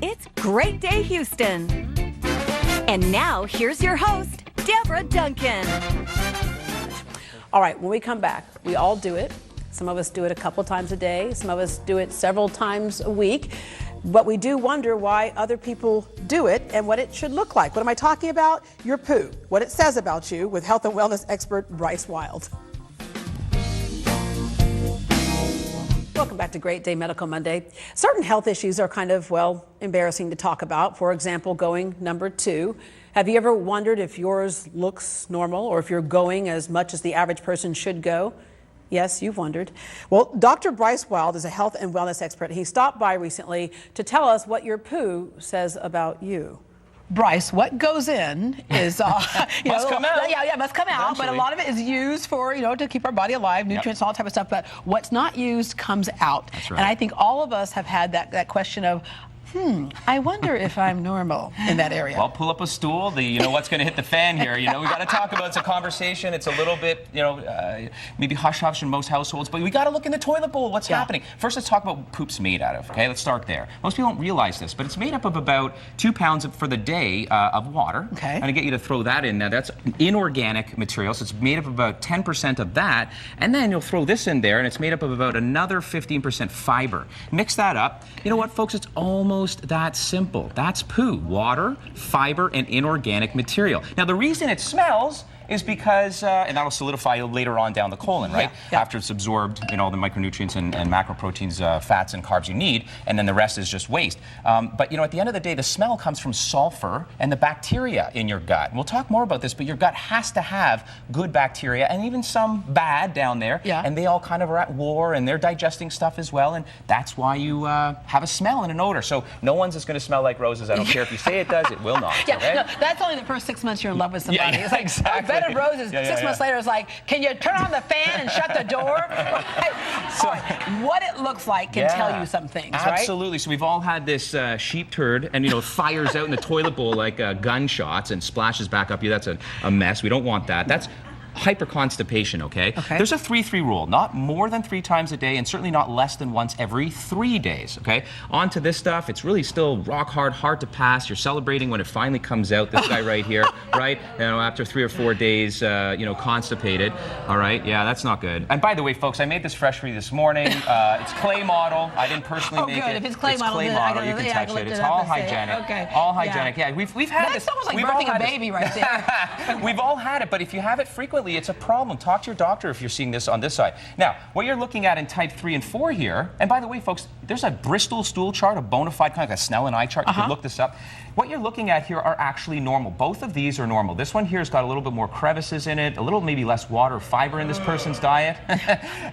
It's Great Day Houston. And now, here's your host, Deborah Duncan. All right, when we come back, we all do it. Some of us do it a couple times a day. Some of us do it several times a week. But we do wonder why other people do it and what it should look like. What am I talking about? Your poo. What it says about you with health and wellness expert Bryce Wylde. Welcome back to Great Day Medical Monday. Certain health issues are kind of, well, embarrassing to talk about. For example, going number 2. Have you ever wondered if yours looks normal or if you're going as much as the average person should go? Yes, you've wondered. Well, Dr. Bryce Wylde is a health and wellness expert. He stopped by recently to tell us what your poo says about you. Bryce, what goes in is, must come out. Yeah, must come out. But a lot of it is used for, to keep our body alive, nutrients, all that type of stuff. But what's not used comes out. That's right. And I think all of us have had that question of, I wonder if I'm normal in that area. Well, pull up a stool. What's going to hit the fan here? We got to talk about. It's a conversation. It's a little bit, maybe hush hush in most households. But we got to look in the toilet bowl. What's happening? First, let's talk about what poop's made out of. Okay, let's start there. Most people don't realize this, but it's made up of about 2 pounds for the day of water. Okay. I'm going to get you to throw that in. Now, that's inorganic material, so it's made up of about 10% of that, and then you'll throw this in there, and it's made up of about another 15% fiber. Mix that up. You know what, folks? It's almost that simple. That's poo. Water, fiber, and inorganic material. Now, the reason it smells is because, and that'll solidify later on down the colon, right? Yeah. After it's absorbed, the micronutrients and macroproteins, fats and carbs you need, and then the rest is just waste. But, at the end of the day, the smell comes from sulfur and the bacteria in your gut. And we'll talk more about this, but your gut has to have good bacteria and even some bad down there. Yeah. And they all kind of are at war, and they're digesting stuff as well, and that's why you have a smell and an odor. So no one's just going to smell like roses. I don't care if you say it does, it will not. Yeah, okay? no, that's only the first 6 months you're in love with somebody. Yeah, it's like, exactly. Bed of Roses, 6 months later, it's like, can you turn on the fan and shut the door? So, what it looks like can tell you some things, right? Absolutely. So we've all had this sheep turd, and fires out in the toilet bowl like gunshots and splashes back up you. That's a mess. We don't want that. That's hyperconstipation, okay? There's a 3-3 rule. Not more than 3 times a day, and certainly not less than once every 3 days, okay? On to this stuff. It's really still rock hard to pass. You're celebrating when it finally comes out. This guy right here, right? After 3 or 4 days, constipated. All right? Yeah, that's not good. And by the way, folks, I made this fresh for you this morning. It's clay model. I didn't personally make it. If it's clay model, you can touch it. It's all hygienic. Okay. All hygienic. Yeah, we've had this. That's almost like birthing a baby right there. We've all had it, but if you have it frequently, it's a problem. Talk to your doctor if you're seeing this on this side. Now, what you're looking at in type 3 and 4 here, and by the way, folks, there's a Bristol stool chart, a bona fide kind of like a Snell and I chart. You can look this up. What you're looking at here are actually normal. Both of these are normal. This one here has got a little bit more crevices in it, a little maybe less water, fiber in this person's diet.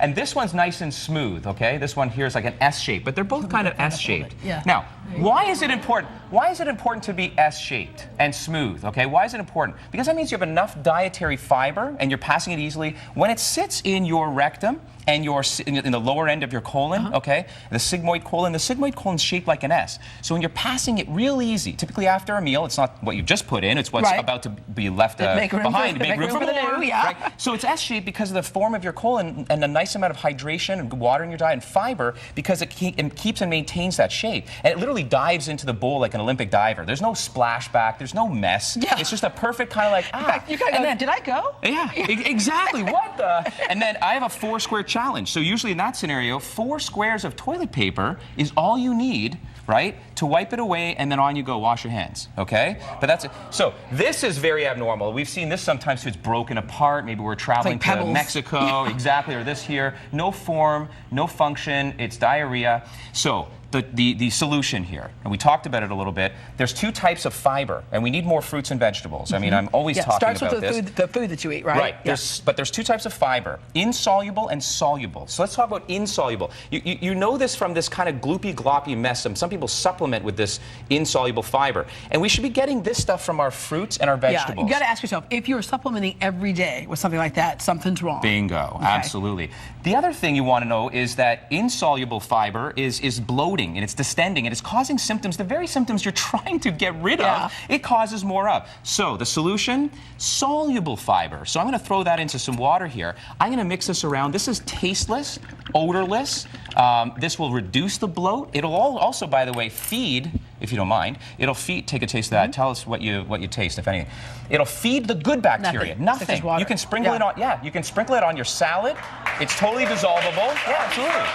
And this one's nice and smooth, okay? This one here is like an S shape, but they're both kind of S-shaped. Yeah. Now, why is it important? Why is it important to be S-shaped and smooth, okay? Why is it important? Because that means you have enough dietary fiber and you're passing it easily. When it sits in your rectum and in the lower end of your colon, okay, the sigmoid colon is shaped like an S. So when you're passing it real easy, typically after a meal, it's not what you've just put in, it's what's about to be left behind to make room for more. Right? So it's S-shaped because of the form of your colon and a nice amount of hydration and water in your diet and fiber, because it keeps and maintains that shape. And it literally dives into the bowl like an Olympic diver. There's no splashback, there's no mess. Yeah. It's just a perfect kind of like, In fact, you kind of go, did I go? Yeah, exactly. What the? And then I have a 4-square challenge. So usually in that scenario, 4 squares of toilet paper is all you need, right, to wipe it away, and then on you go, wash your hands, okay? But that's it. So this is very abnormal. We've seen this sometimes too. It's broken apart. Maybe we're traveling to Mexico, exactly, or this here. No form, no function. It's diarrhea. So the solution here, and we talked about it a little bit, there's 2 types of fiber, and we need more fruits and vegetables. I mean, I'm always talking about this. Starts with the food that you eat, right? Right. Yeah. But there's 2 types of fiber, insoluble and soluble. So let's talk about insoluble. You know this from this kind of gloopy, gloppy mess. Some people supplement with this insoluble fiber. And we should be getting this stuff from our fruits and our vegetables. Yeah, you got to ask yourself, if you're supplementing every day with something like that, something's wrong. Bingo. Okay. Absolutely. The other thing you want to know is that insoluble fiber is bloated. bloating and it's distending and it's causing symptoms, the very symptoms you're trying to get rid of, it causes more of. So the solution, soluble fiber. So I'm going to throw that into some water here. I'm going to mix this around. This is tasteless, odorless. This will reduce the bloat. It'll also, by the way, feed, if you don't mind, it'll feed, take a taste of that. Tell us what you taste, if anything. It'll feed the good bacteria. Nothing. You can sprinkle it on, you can sprinkle it on your salad. It's totally dissolvable. Yeah, absolutely.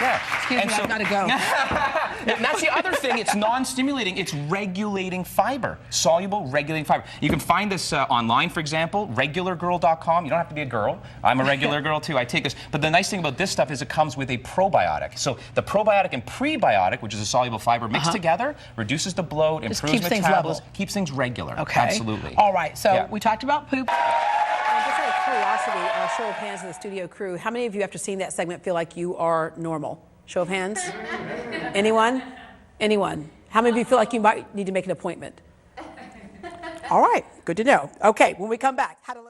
Yeah. Excuse me, I've got to go. And that's the other thing. It's non-stimulating. It's regulating fiber. Soluble, regulating fiber. You can find this online, for example, regulargirl.com. You don't have to be a girl. I'm a regular girl, too. I take this. But the nice thing about this stuff is it comes with a probiotic. So the probiotic and prebiotic, which is a soluble fiber, mixed together, reduces the bloat, improves metabolism, keeps things regular. Okay. Absolutely. All right. So we talked about poop. Just out of curiosity, show of hands in the studio crew. How many of you, after seeing that segment, feel like you are normal? Show of hands. Anyone? Anyone? How many of you feel like you might need to make an appointment? All right. Good to know. Okay. When we come back, how to